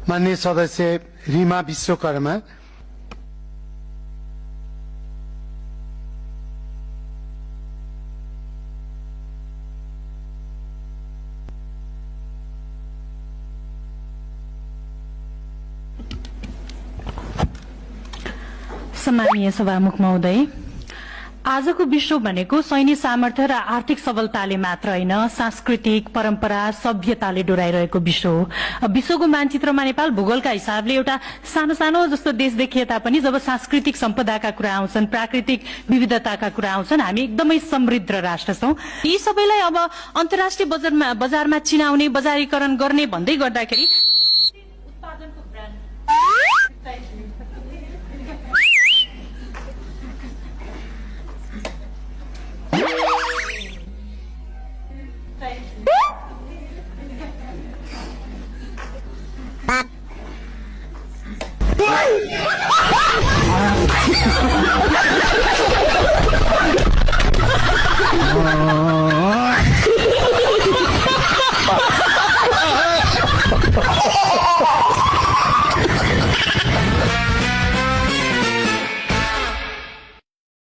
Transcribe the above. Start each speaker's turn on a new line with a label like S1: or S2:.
S1: माननीय सदस्य रीमा विश्वकर्मा,
S2: सम्मानीय सभामुख महोदय, आजको विश्व भनेको सैन्य सामर्थ्य र आर्थिक सबलताले मात्र होइन, सांस्कृतिक परम्परा सभ्यताले डोराइरहेको विश्व हो। विश्वको मानचित्रमा नेपाल भूगोलका हिसाबले एउटा सानो सानो जस्तो देश देखिए तापनि जब सांस्कृतिक सम्पदाका कुरा आउँछन्, प्राकृतिक विविधताका कुरा आउँछन्, हामी एकदमै समृद्ध राष्ट्र छौं। यी सबैलाई अब अन्तर्राष्ट्रिय बजारमा चिनाउने, बजारीकरण गर्ने भन्दै गर्दाखेरि उत्पादनको ब्रान्ड